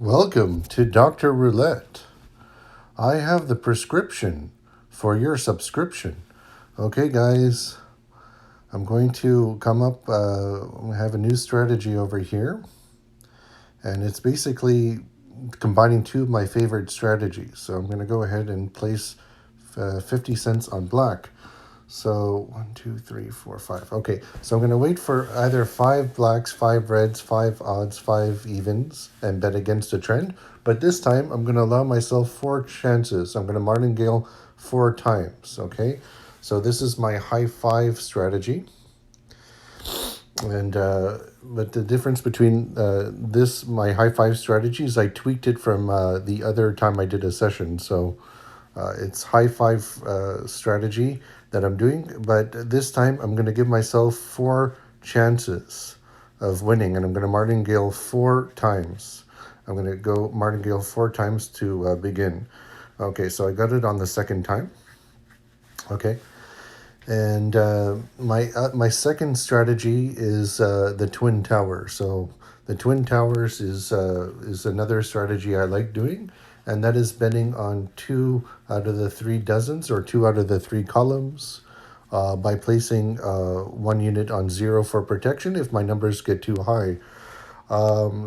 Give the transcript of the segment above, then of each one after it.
Welcome to Dr. Roulette. I have the prescription for your subscription. Okay, guys, I'm going to come up, have a new strategy over here. And it's basically combining two of my favorite strategies. So I'm going to go ahead and place 50 cents on black. So 1, 2, 3, 4, 5. Okay, so I'm going to wait for either 5 blacks, 5 reds, 5 odds, 5 evens, and bet against a trend. But this time, I'm going to allow myself 4 chances. I'm going to martingale 4 times, okay? So this is my high 5 strategy. And but the difference between my high 5 strategy is I tweaked it from the other time I did a session. So it's high 5 strategy that I'm doing, but this time I'm going to give myself 4 chances of winning, and I'm going to martingale 4 times. I'm going to go martingale 4 times to begin. Okay, so I got it on the second time. Okay, and my second strategy is the Twin Towers. So the Twin Towers is another strategy I like doing, and that is betting on 2 out of the 3 dozens or 2 out of the 3 columns by placing 1 unit on 0 for protection if my numbers get too high.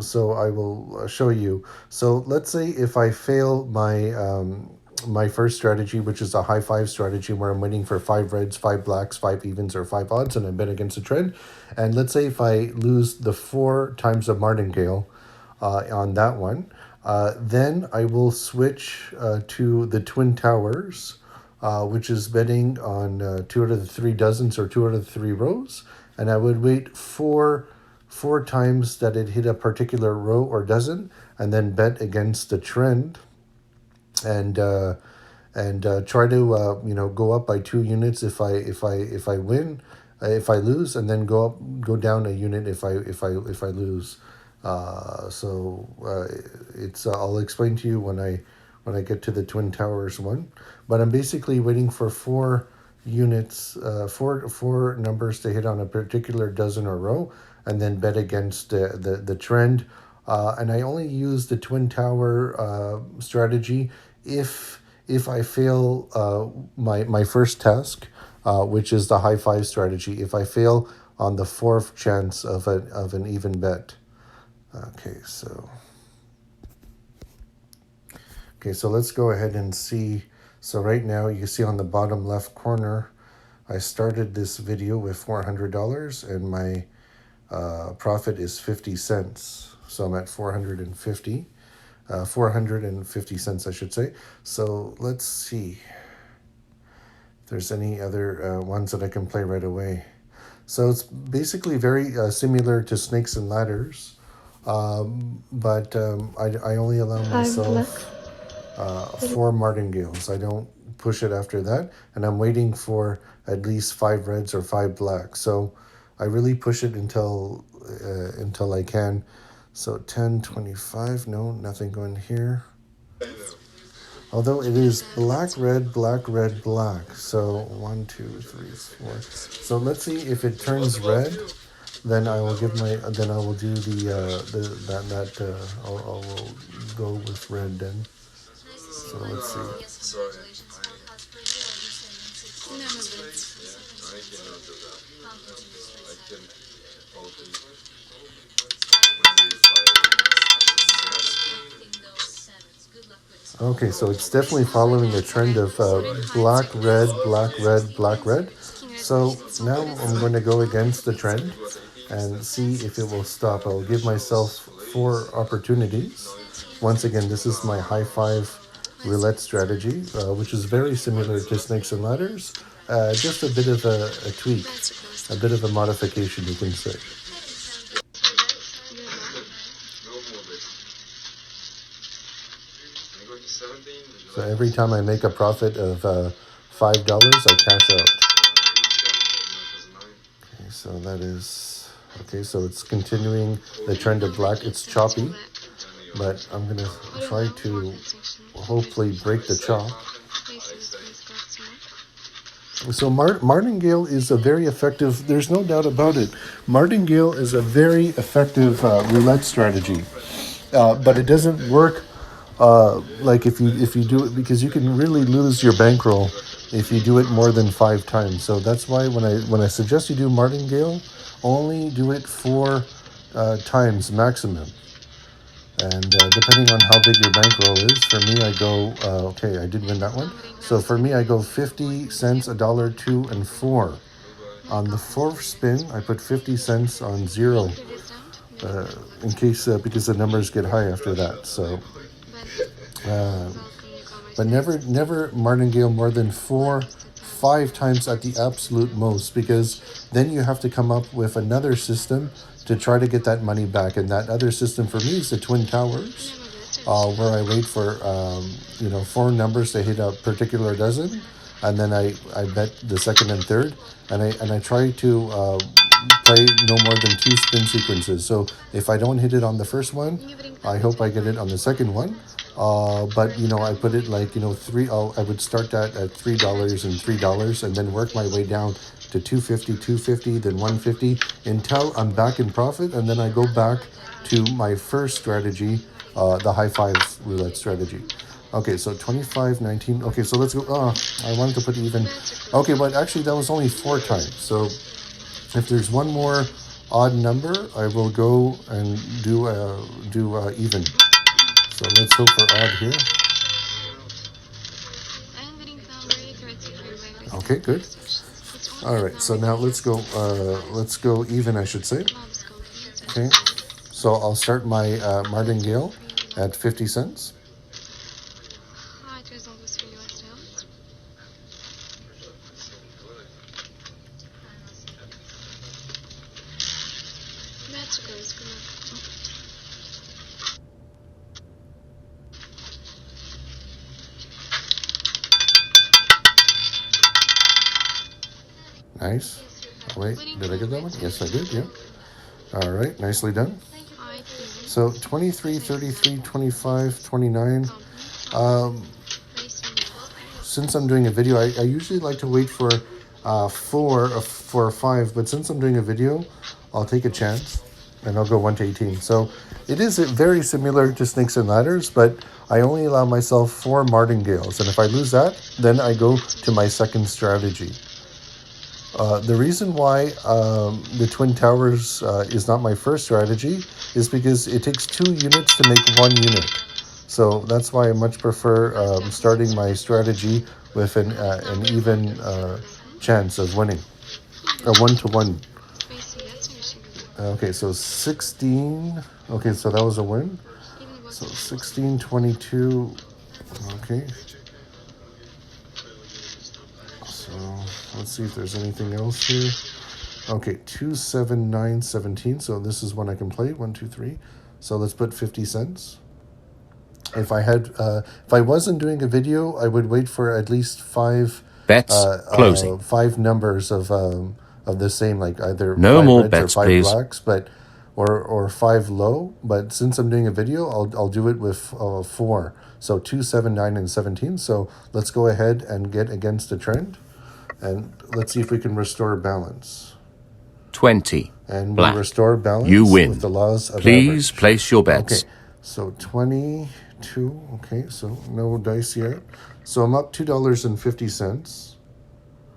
So I will show you. So let's say if I fail my first strategy, which is a high 5 strategy where I'm waiting for 5 reds, 5 blacks, 5 evens, or 5 odds, and I bet against a trend. And let's say if I lose the 4 times of martingale on that one, then I will switch to the Twin Towers, which is betting on 2 out of the 3 dozens or 2 out of the 3 rows. And I would wait 4 times that it hit a particular row or dozen, and then bet against the trend, and try to go up by 2 units if I win, if I lose, and then go down a unit if I lose. It's I'll explain to you when I get to the Twin Towers one, but I'm basically waiting for 4 units, four numbers to hit on a particular dozen or row, and then bet against the trend. And I only use the Twin Tower strategy if I fail my first task, which is the high 5 strategy. If I fail on the 4th chance of an even bet. Okay, so let's go ahead and see. So right now you see on the bottom left corner, I started this video with $400 and my profit is 50 cents. So I'm at 450 cents, I should say. So let's see if there's any other ones that I can play right away. So it's basically very similar to Snakes and Ladders, but I only allow myself 4 martingales. I don't push it after that, and I'm waiting for at least 5 reds or 5 blacks. So I really push it until I can. So 10, 25, no, nothing going here. Although it is black, red, black, red, black. So 1, 2, 3, 4. So let's see if it turns red. Then I will then I will do I'll go with red then. So let's see. Okay, so it's definitely following a trend of black, red, black, red, black, red. So now I'm going to go against the trend and see if it will stop. I'll give myself 4 opportunities. Once again, this is my high 5 roulette strategy, which is very similar to Snakes and Ladders. Just a bit of a tweak, a bit of a modification, you can say. So every time I make a profit of $5, I cash out. Okay, so that is okay. So it's continuing the trend of black. It's choppy, but I'm gonna try to hopefully break the chop. So martingale is a very effective. There's no doubt about it. Martingale is a very effective roulette strategy. But it doesn't work like if you do it, because you can really lose your bankroll if you do it more than 5 times. So that's why when I suggest you do martingale, only do it 4 times maximum. And depending on how big your bankroll is, for me I go okay, I did win that one. So for me I go 50 cents, a dollar, 2, and 4. On the fourth spin, I put 50 cents on 0, in case because the numbers get high after that. So, but never martingale more than 5 times at the absolute most, because then you have to come up with another system to try to get that money back. And that other system for me is the Twin Towers, where I wait for 4 numbers to hit a particular dozen, and then I bet the second and third, and I try to play no more than 2 spin sequences. So if I don't hit it on the first one, I hope I get it on the second one. But I put it like three. I would start that at $3 and $3, and then work my way down to 250, then 150 until I'm back in profit, and then I go back to my first strategy, the high five roulette strategy. Okay, so 25, 19. Okay, so let's go. I wanted to put even. Okay, but actually that was only 4 times. So if there's one more odd number, I will go and do even. So let's hope for odd here. Okay, good. All right, so now let's go even, I should say. Okay, so I'll start my martingale at 50 cents. Nice. Oh, wait, did I get that one? Yes, I did, yeah. All right, nicely done. So 23, 33, 25, 29. Since I'm doing a video, I usually like to wait for 4 or 5, but since I'm doing a video, I'll take a chance and I'll go 1 to 18. So it is very similar to Snakes and Ladders, but I only allow myself 4 martingales, and if I lose that, then I go to my second strategy. The reason why the Twin Towers is not my first strategy is because it takes 2 units to make 1 unit. So that's why I much prefer starting my strategy with an even chance of winning. A 1-to-1. Okay, so 16. Okay, so that was a win. So 16, 22. Okay. So let's see if there's anything else here. Okay, 2, 7, 9, 17. So this is one I can play. 1, 2, 3. So let's put 50 cents. If I wasn't doing a video, I would wait for at least 5 bets closing. 5 numbers of the same, like either No 5 more reds bets, or 5 please. blacks, but or 5 low. But since I'm doing a video, I'll do it with 4. So 2, 7, 9, and 17. So let's go ahead and get against the trend, and let's see if we can restore balance. 20. And Black. we restore balance You win. with the laws of Please average. place your bets. Okay, so 22. Okay, so no dice yet. So I'm up $2.50.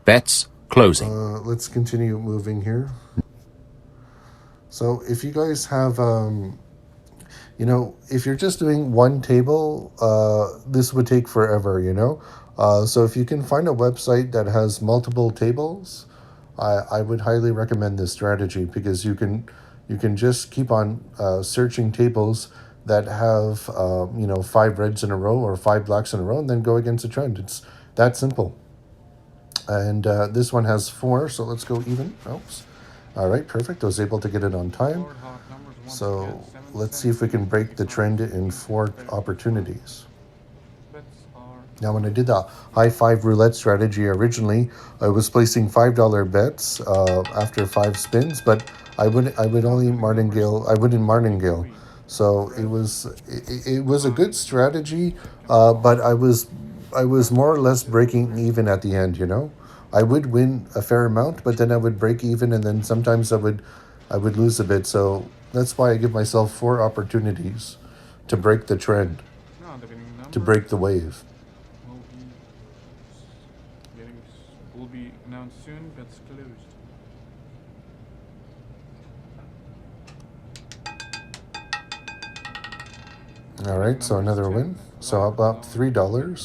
Bets closing. Let's continue moving here. So if you guys have, if you're just doing one table, this would take forever, So if you can find a website that has multiple tables, I would highly recommend this strategy, because you can just keep on searching tables that have 5 reds in a row or 5 blacks in a row, and then go against the trend. It's that simple. And this one has 4, so let's go even. Oops. All right, perfect. I was able to get it on time. So let's see if we can break the trend in 4 opportunities. Now, when I did the high 5 roulette strategy originally, I was placing $5 bets after 5 spins, but I would only martingale. I wouldn't martingale. So it was a good strategy, but I was more or less breaking even at the end. I would win a fair amount, but then I would break even, and then sometimes I would lose a bit. So that's why I give myself 4 opportunities to break the trend, No, the winning to number break the wave. will be getting will be announced soon. Bets closed. All Winning right, so number is another 10, win. So 5, about 9, $3. odd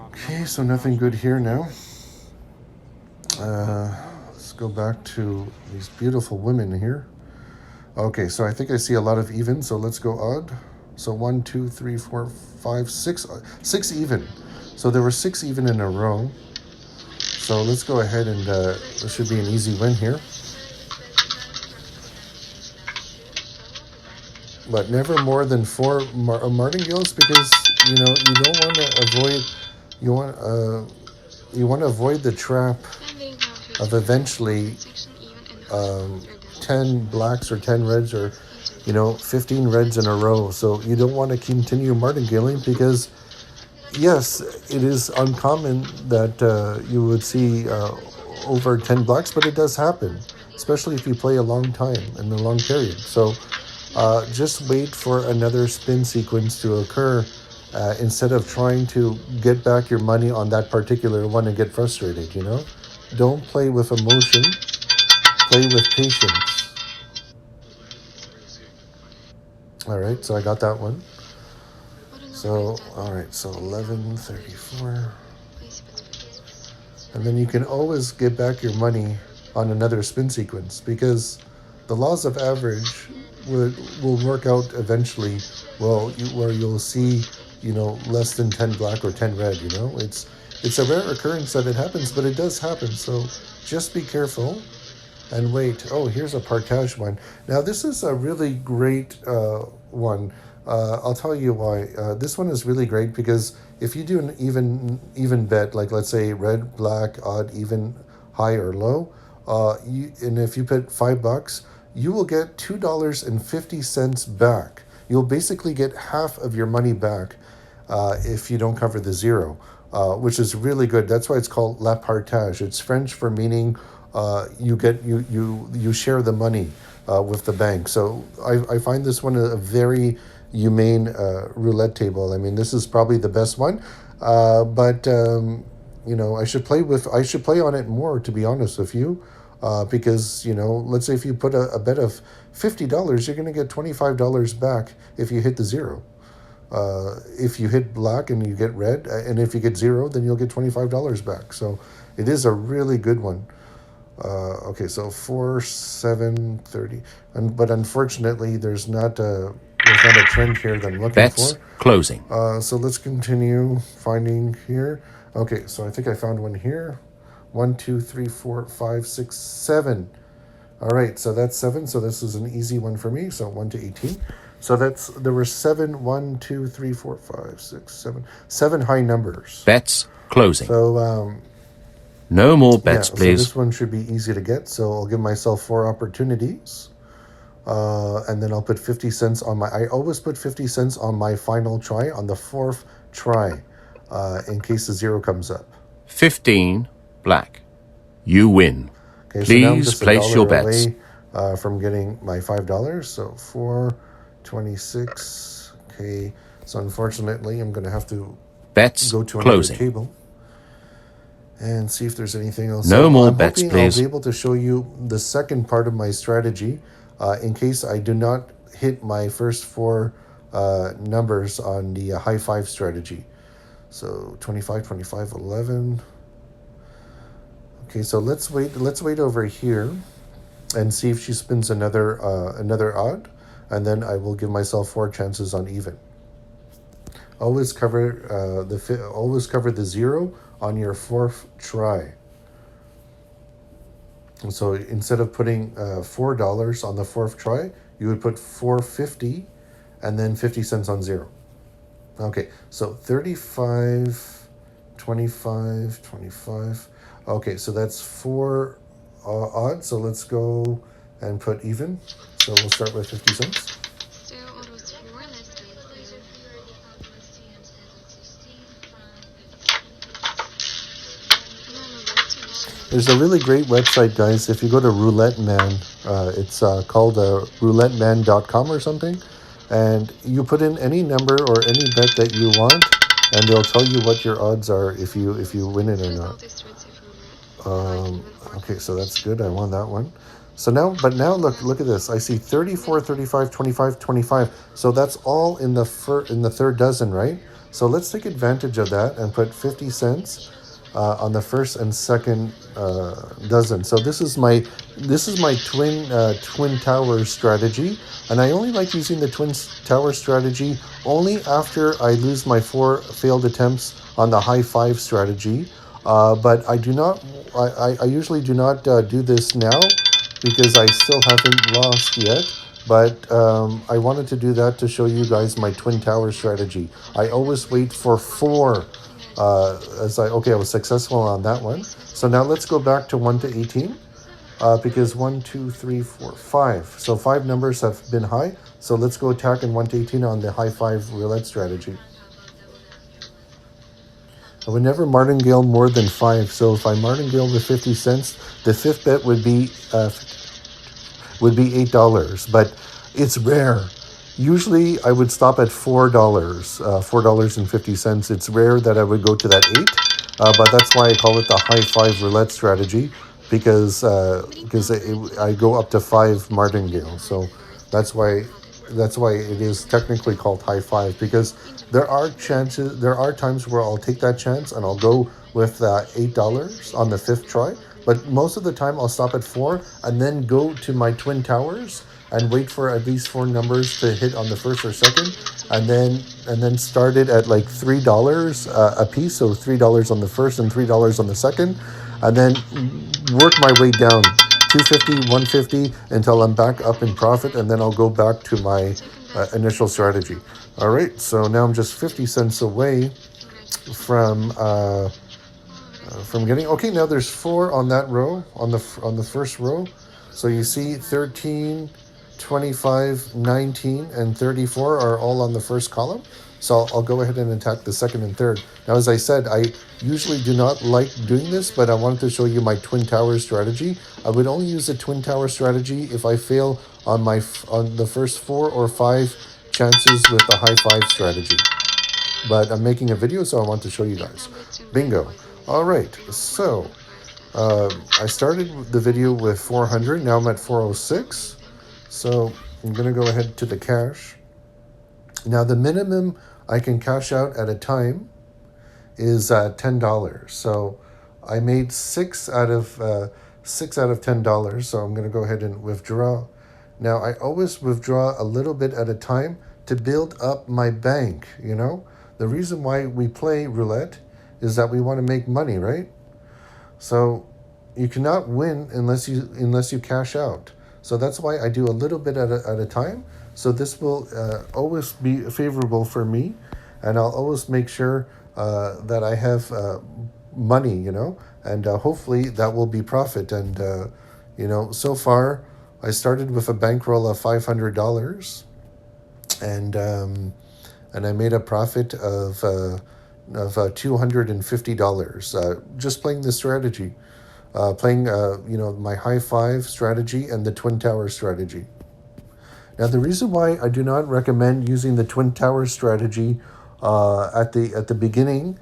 Okay, numbers so are now nothing good here starting to now. play. Odd Let's numbers. go back to these beautiful women here. Okay, so I think I see a lot of even, so let's go odd. So 1, 2, 3, 4, 5, 6, 6 even. So there were 6 even in a row. So let's go ahead and this should be an easy win here. But never more than 4 martingales, because you don't want to avoid you want to avoid the trap of eventually 10 blacks or 10 reds or 15 reds in a row. So you don't want to continue martingaling, because yes, it is uncommon that you would see over 10 blacks, but it does happen, especially if you play a long time and a long period. So just wait for another spin sequence to occur, instead of trying to get back your money on that particular one and get frustrated. Don't play with emotion, play with patience. All right, so I got that one. So, all right, so 1134. And then you can always get back your money on another spin sequence, because the laws of average will work out eventually. Well, where you'll see, less than 10 black or 10 red. It's a rare occurrence that it happens, but it does happen. So just be careful and wait. Oh, here's a partage one. Now this is a really great one. I'll tell you why. This one is really great because if you do an even bet, like let's say red, black, odd, even, high or low, and if you put $5, you will get $2.50 back. You'll basically get half of your money back if you don't cover the zero, which is really good. That's why it's called la partage. It's French for meaning you share the money with the bank. So I find this one a very humane roulette table. I mean, this is probably the best one, but I should play on it more, to be honest with you. Because let's say if you put a bet of $50, you're going to get $25 back if you hit the zero. If you hit black and you get red, and if you get zero, then you'll get $25 back. So it is a really good one. Okay, so 4, 7, 30, but unfortunately, there's not a trend here that I'm looking Bets for. closing. So let's continue finding here. Okay, so I think I found one here. 1, 2, 3, 4, 5, 6, 7. All right, so that's 7. So this is an easy one for me. So 1 to 18. So there were 7, 1, 2, 3, 4, 5, 6, 7. 7 high numbers. Bets closing. So no more bets, so please. this one should be easy to get. So I'll give myself 4 opportunities. And then I'll put 50 cents on I always put 50 cents on my final try, on the 4th try, in case the zero comes up. 15 black. You win. Okay, so now I'm Please just place your bets. away from getting my $5. So 4.26. Okay, so unfortunately, I'm going to have to Bets go to closing. another table and see if there's anything else. No So more I'm bets, hoping I'll please. be able to show you the second part of my strategy, in case I do not hit my first 4 numbers on the high 5 strategy. So 25, 25, 11. Okay, so let's wait over here and see if she spins another odd, and then I will give myself 4 chances on even. Always cover the zero on your 4th try. So instead of putting $4 on the 4th try, you would put $4.50 and then 50 cents on zero. Okay, so 35, 25, 25. Okay, so that's 4 odd. So let's go and put even. So we'll start with 50 cents. There's a really great website, guys. If you go to Roulette Man, it's called rouletteman.com or something. and you put in any number or any bet that you want, and they'll tell you what your odds are if you win it or not. Okay, so that's good. I won that one. So now, but now look at this. I see 34, 35, 25, 25. So that's all in the in the third dozen, right? So let's take advantage of that and put 50 cents on the first and second dozen. So this is my twin tower strategy, and I only like using the twin tower strategy only after I lose my 4 failed attempts on the high five strategy. But I do not. I usually do not do this now because I still haven't lost yet. But I wanted to do that to show you guys my twin tower strategy. I always wait for 4. I was successful on that one. So now let's go back to 1 to 18. Because 1, 2, 3, 4, 5. So 5 numbers have been high. So let's go attack in 1 to 18 on the high 5 roulette strategy. I would never martingale more than 5. So if I martingale with 50 cents, the fifth bet would be $8. But it's rare. Usually I would stop at $4, $4.50. It's rare that I would go to that 8. But that's why I call it the high 5 roulette strategy, because I go up to 5 martingale. So that's why it is technically called high 5, because there are times where I'll take that chance and I'll go with $8 on the 5th try, but most of the time I'll stop at 4 and then go to my twin towers and wait for at least 4 numbers to hit on the first or second, and then start it at like $3 a piece, so $3 on the first and $3 on the second, and then work my way down 250, 150 until I'm back up in profit, and then I'll go back to my initial strategy. All right, so now I'm just 50 cents away from getting. Okay, now there's 4 on that row, on the first row. So you see 13, 25, 19, and 34 are all on the first column. So I'll go ahead and attack the second and third. Now, as I said, I usually do not like doing this, but I wanted to show you my twin tower strategy. I would only use the twin tower strategy if I fail on the first 4 or 5 chances with the high 5 strategy. But I'm making a video, so I want to show you guys. Bingo. All right, so I started the video with 400. Now I'm at 406. So I'm going to go ahead to the cash. Now the minimum I can cash out at a time is $10. So I made 6 out of $10. So I'm going to go ahead and withdraw. Now I always withdraw a little bit at a time to build up my bank. The reason why we play roulette is that we want to make money, right? So you cannot win unless you cash out. So that's why I do a little bit at a time. So this will always be favorable for me, and I'll always make sure that I have money, and hopefully that will be profit. And so far I started with a bankroll of $500, and I made a profit of $250 just playing this strategy, playing my high 5 strategy and the twin tower strategy. Now the reason why I do not recommend using the twin tower strategy at the beginning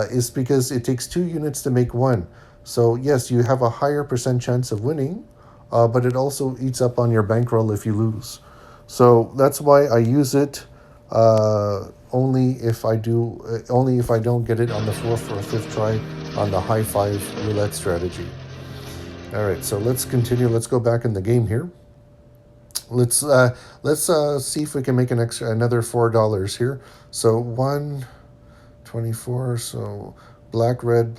is because it takes 2 units to make 1. So yes, you have a higher percent chance of winning, but it also eats up on your bankroll if you lose. So that's why I use it only if I don't get it on the 4th or 5th try on the high 5 roulette strategy. All right, so let's continue. Let's go back in the game here. Let's see if we can make another $4 here. So 124. So black red.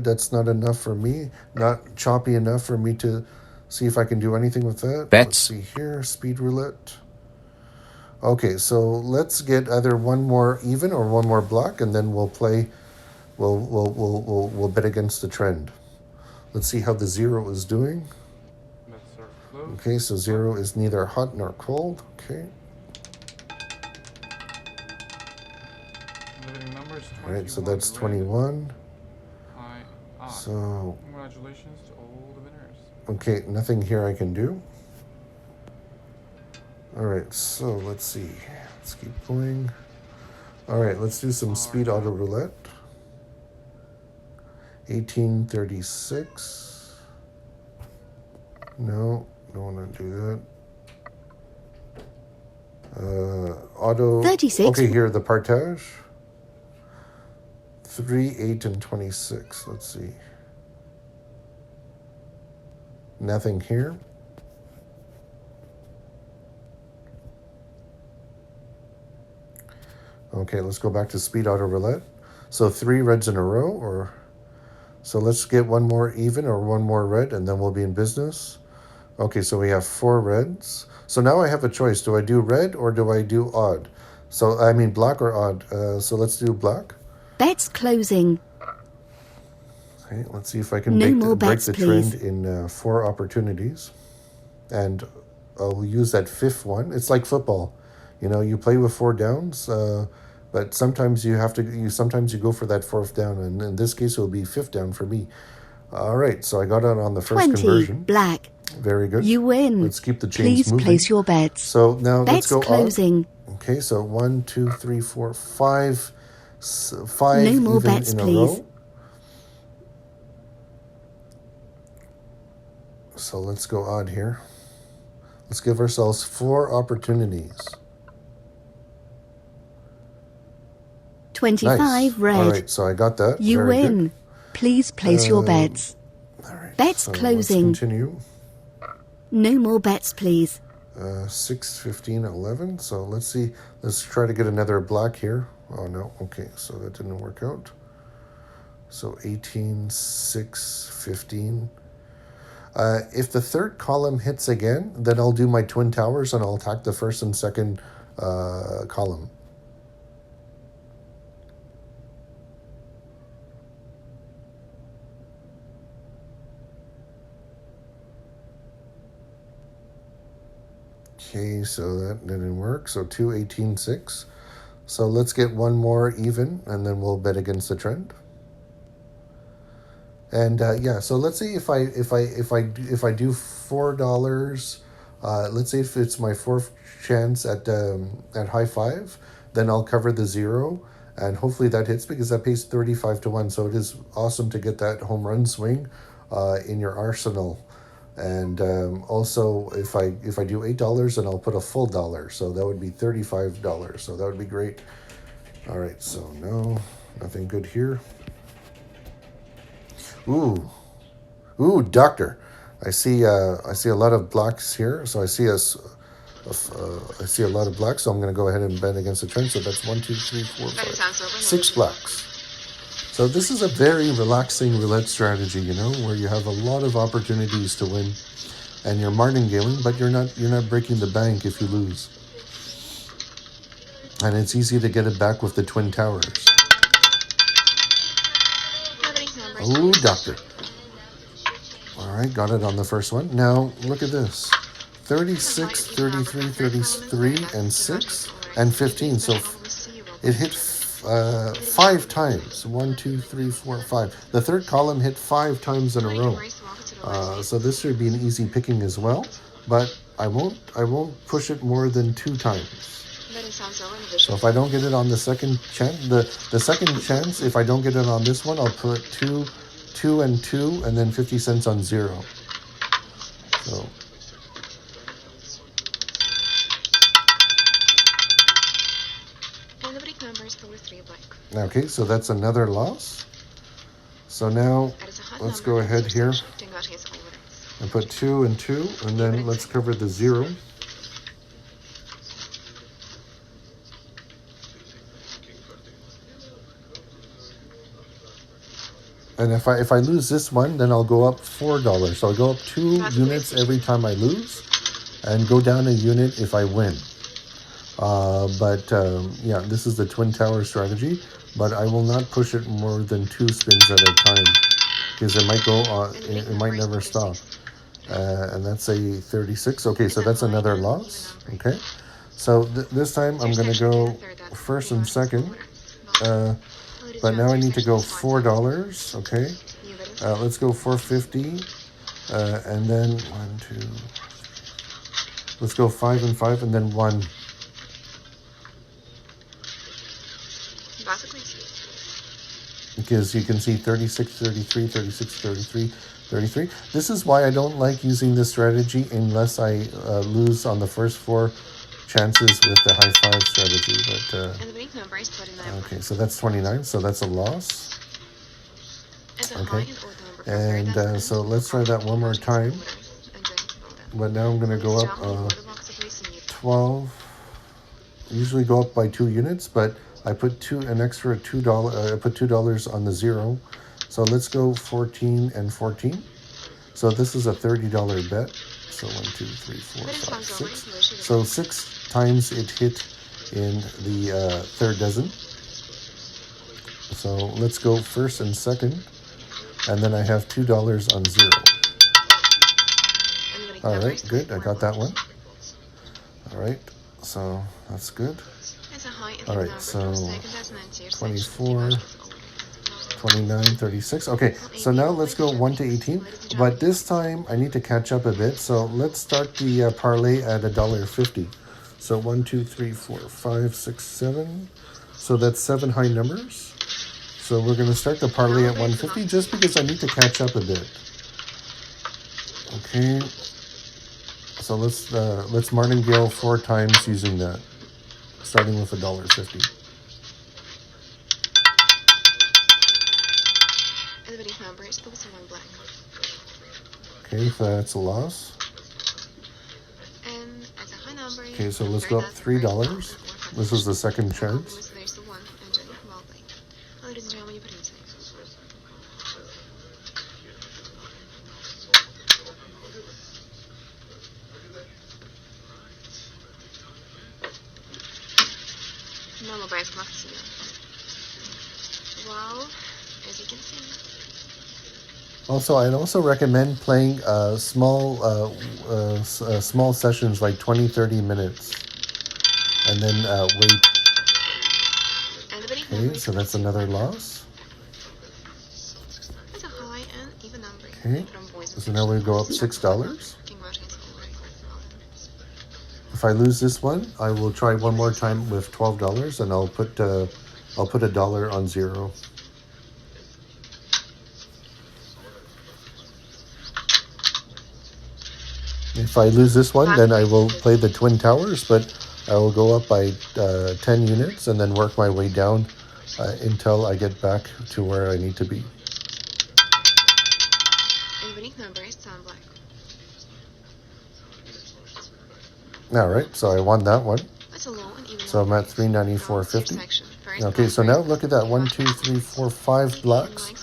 That's not enough for me. Not choppy enough for me to see if I can do anything with that. Bets. Let's see here. Speed roulette. Okay, so let's get either one more even or one more black, and then we'll play. We'll bet against the trend. Let's see how the 0 is doing. Bets are closed. Okay, so 0 is neither hot nor cold. Okay. Living numbers 21. All right, so that's 21. So congratulations to all the winners. okay, nothing here I can do. All right, so let's see. Let's keep going. All right, let's do some speed auto roulette. 1836. No, don't want to do that. Auto. 36. Okay, here, the partage. 3, 8, and 26. Let's see. Nothing here. Okay, let's go back to speed auto roulette. So 3 reds in a row, or so let's get one more even or one more red, and then we'll be in business. Okay, so we have 4 reds. So now I have a choice. Do I do red or do I do odd? So I mean black or odd. So let's do black. Bets closing. Okay, let's see if I can No break more break bets, the please. trend in 4 opportunities. And I'll use that 5th one. It's like football. You know, you play with 4 downs, but sometimes you have to. Sometimes you go for that 4th down, and in this case, it will be 5th down for me. All right, so I got it on the first 20. conversion. Black. Very good. You win. Let's keep the chains Please moving. place your bets. So now let's Bets go closing. odd. Okay, so 1, 2, 3, 4, 5, 5 No more even bets, in a please. row. So let's go odd here. Let's give ourselves 4 opportunities. 25. Nice. Red. All right, so I got that. You Very win. good. Please place your bets. All right, Bets so closing. Let's continue. No more bets, please. 6, 15, 11. So let's see. Let's try to get another black here. Oh, no. Okay, so that didn't work out. So 18, 6, 15. If the 3rd column hits again, then I'll do my twin towers and I'll attack the 1st and 2nd column. Okay, so that didn't work. So 2, 18, 6. So let's get one more even, and then we'll bet against the trend. And yeah, so let's see if I do $4. Let's say if it's my 4th chance at high 5, then I'll cover the 0, and hopefully that hits because that pays 35 to 1. So it is awesome to get that home run swing in your arsenal. And also, if I do $8, then I'll put a full dollar, so that would be $35. So that would be great. All right, so no, nothing good here. Ooh, doctor. I see a lot of blacks here, so I see a lot of blacks. So I'm going to go ahead and bet against the trend. So that's 1, 2, 3, 4, 5, 6 blacks. So this is a very relaxing roulette strategy, you know, where you have a lot of opportunities to win, and you're martingaling, but you're not breaking the bank if you lose. And it's easy to get it back with the twin towers. Oh, doctor. All right, got it on the first one. Now, look at this. 36, 33, 33, and 6, and 15. So it hit 5 times. 1, 2, 3, 4, 5. The 3rd column hit 5 times in a row. So this should be an easy picking as well. But I won't push it more than 2 times. So if I don't get it on the second chance, the second chance, if I don't get it on this one, I'll put 2, 2, and 2, and then 50 cents on 0. So. Okay, so that's another loss. So now let's go ahead here and put 2 and 2, and then let's cover the 0. And if I lose this one, then I'll go up $4. So I'll go up 2 units every time I lose, and go down a unit if I win. Yeah, this is the twin tower strategy, but I will not push it more than 2 spins at a time because it might go on, it might never stop. And that's a 36. Okay, so that's another loss. Okay, so this time I'm going to go 1st and 2nd, but now I need to go $4. Okay, let's go $4.50, and then 1, 2. Let's go 5 and 5 and then 1. Basically, Because you can see 36, 33, 36, 33, 33. This is why I don't like using this strategy unless I lose on the first 4 chances with the high 5 strategy. But and the winning number is 29. okay, so that's 29, so that's a loss. As a Okay. high and odd number, compare And that so let's try that one more time. But now I'm going to go up 12. Usually go up by 2 units, but I put an extra $2. I put $2 on the 0. So let's go 14 and 14. So this is a $30 bet. So 1, 2, 3, 4, 5, 6. So 6 times it hit in the third dozen. So let's go first and second. And then I have $2 on 0. All right, good. I got that one. All right, so that's good. All right, so 24, 29, 36. Okay, so now let's go 1 to 18. But this time I need to catch up a bit. So let's start the parlay at $1.50. So 1, 2, 3, 4, 5, 6, 7. So that's 7 high numbers. So we're going to start the parlay at 150 just because I need to catch up a bit. Okay. So let's martingale 4 times using that, starting with $1.50. And the winning number is 1 black. Okay, so that's a loss. And as a high number, Okay, so let's go up $3. This is the second chance. There's the 1 and then well played. Ladies and gentlemen, you put in safe. Normal base maximum. Well, as you can see. Also, I'd also recommend playing small sessions like 20, 30 minutes. And then wait. Okay, so that's another loss. That's a high and even number. Okay, so now we go up $6. If I lose this one, I will try one more time with $12, and I'll put $1 on 0. If I lose this one, then I will play the Twin Towers, but I will go up by 10 units and then work my way down until I get back to where I need to be. And winning number is 10 black. All right, so I won that one. That's a low and even So I'm at 394.50. Okay, so now look at that 1, 2, 3, 4, 5 blocks.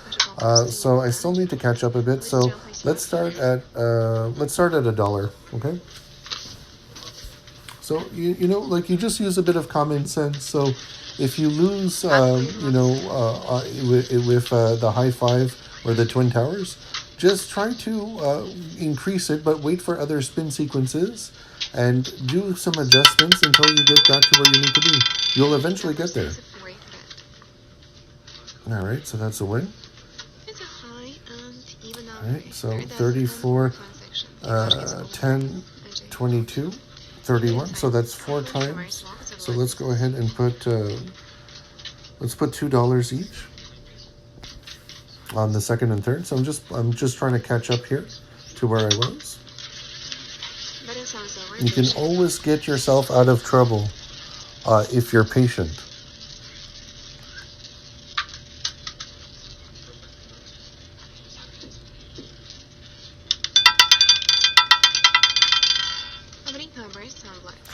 So I still need to catch up a bit. So let's start at $1. Okay. So you know, like, you just use a bit of common sense. So if you lose, with the high 5 or the Twin Towers, just try to increase it, but wait for other spin sequences and do some adjustments until you get back to where you need to be. You'll eventually get there. All right, so that's a win. It's a high and even All right, so 34, 10, 22, 31. So that's 4 times. So let's go ahead and put let's put $2 each on the second and third. So I'm just trying to catch up here to where I was. You can always get yourself out of trouble if you're patient.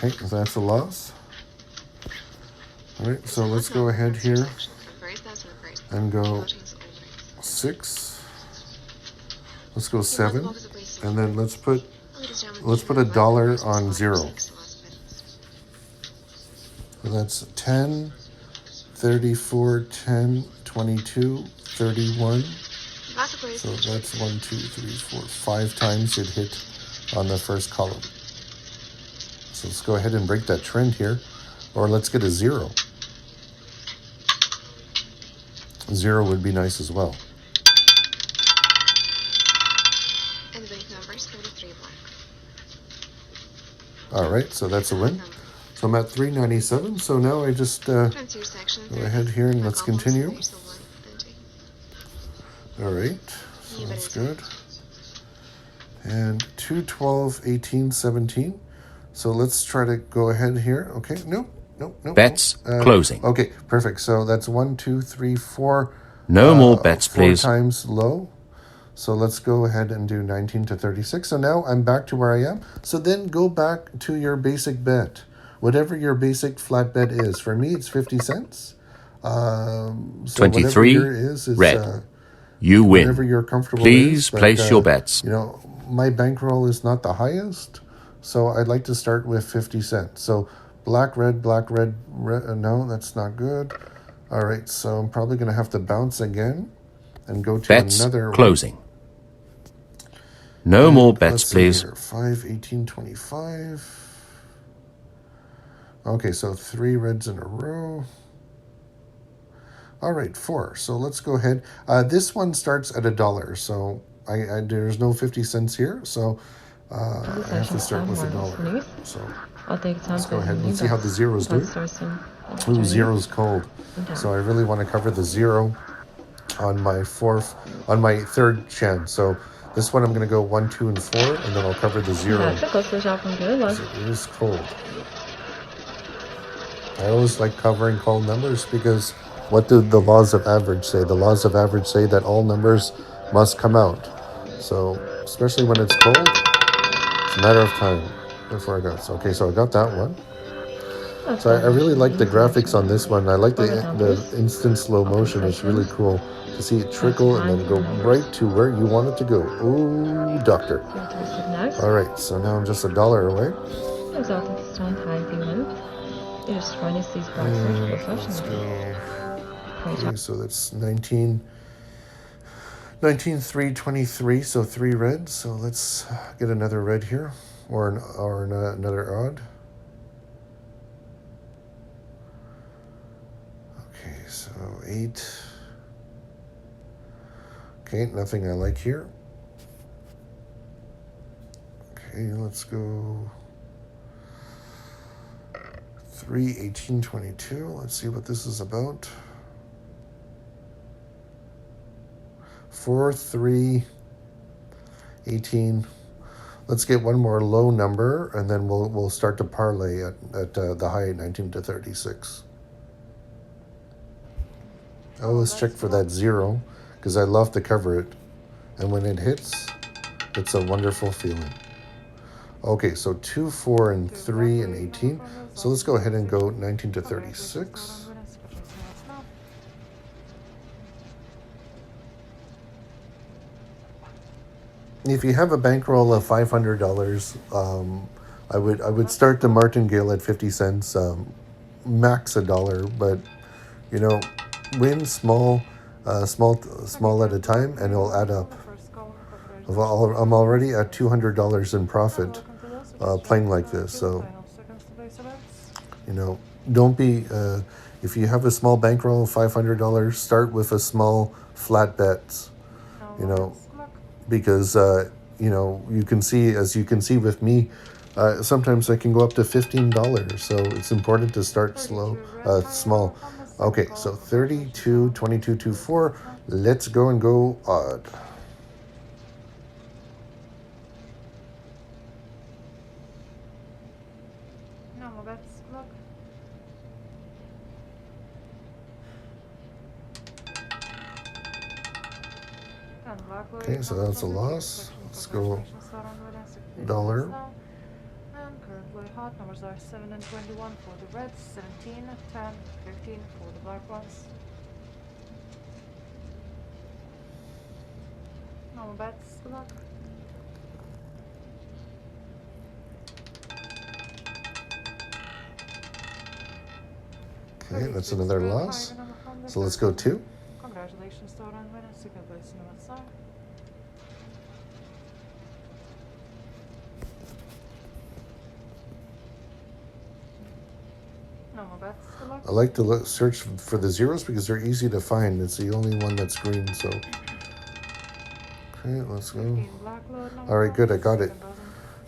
Okay, so that's a loss. All right, so let's go ahead here and go 6. Let's go 7, and then let's put $1 on 0. So that's 10, 34, 10, 22, 31. So that's 1, 2, 3, 4, 5 times it hit on the first column. So let's go ahead and break that trend here, or let's get a 0. 0 would be nice as well. And the winning number is 33 black. All right, so that's a win. So I'm at 397. So now I just go Transfer your section. ahead here and let's Black almost. continue. You're still one. Empty. All right, so You that's better good. And 2, 12, 18, 17. So let's try to go ahead here. Okay, nope. Bets closing. Okay, perfect. So that's 1, 2, 3, 4. No more bets, 4 please. times low. So let's go ahead and do 19 to 36. So now I'm back to where I am. So then go back to your basic bet. Whatever your basic flat bet is. For me, it's 50 cents. So whatever 23, your is red. You whatever win. you're comfortable Please is. But, place your bets. you know, my bankroll is not the highest. So I'd like to start with 50 cents. So black, red, no, that's not good. All right, so I'm probably going to have to bounce again and go to Bets another closing. No more bets, please. Here. 5, 18, 25. Okay, so 3 reds in a row. All right, 4. So let's go ahead. This one starts at $1. So I there's no 50 cents here. So I have to start with $1. So let's go ahead. Let's see how the zeros do. Ooh, zero's cold. So I really want to cover the 0 on my third chance. So this one I'm going to go 1, 2, and 4, and then I'll cover the 0. It is cold. I always like covering cold numbers because what do the laws of average say? The laws of average say that all numbers must come out. So especially when it's cold, it's a matter of time before I got. So okay, so I got that one. So I really like the graphics on this one. I like the instant slow motion. It's really cool to see it trickle and then go right to where you want it to go. Ooh, doctor. All right, so now I'm just $1 away. And let's go. Okay, so that's 19, 3, 23. So 3 reds. So let's get another red here, or another odd. So 8. Okay, nothing I like here. Okay, let's go 3, 18, 22. Let's see what this is about. 4, 3, 18. Let's get one more low number, and then we'll start to parlay at the high 19 to 36. I always check for that 0 because I love to cover it. And when it hits, it's a wonderful feeling. Okay, so 2, 4, and 3, and 18. So let's go ahead and go 19 to 36. If you have a bankroll of $500, I would start the martingale at 50 cents, max $1, but you know, win small at a time, and it'll add up. I'm already at $200 in profit playing like this. So, you know, don't be if you have a small bankroll of $500, start with a small flat bets. You know, because you know, you can see with me. Sometimes I can go up to $15, so it's important to start small. Okay, so 32, 22, 24. Let's go and go odd. Okay, so that's a loss. Let's go $1. And currently hot numbers are 7 and 21 for the reds, 17, 10, 15 for the black ones. No bets, good luck. Okay, that's another loss. So let's go 2. Congratulations to our winners. You can place them outside. No more bets. Good luck. I like to search for the zeros because they're easy to find. It's the only one that's green. So, okay, let's go. All right, good. I got it.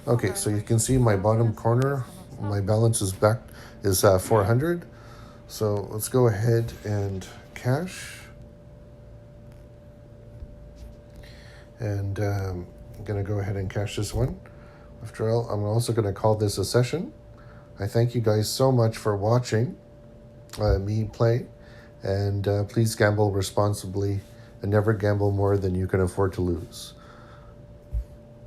Okay, so you can see my bottom corner, my balance is back, is 400. So let's go ahead and cash. And I'm going to go ahead and cash this one. After all, I'm also going to call this a session. I thank you guys so much for watching me play. And please gamble responsibly and never gamble more than you can afford to lose.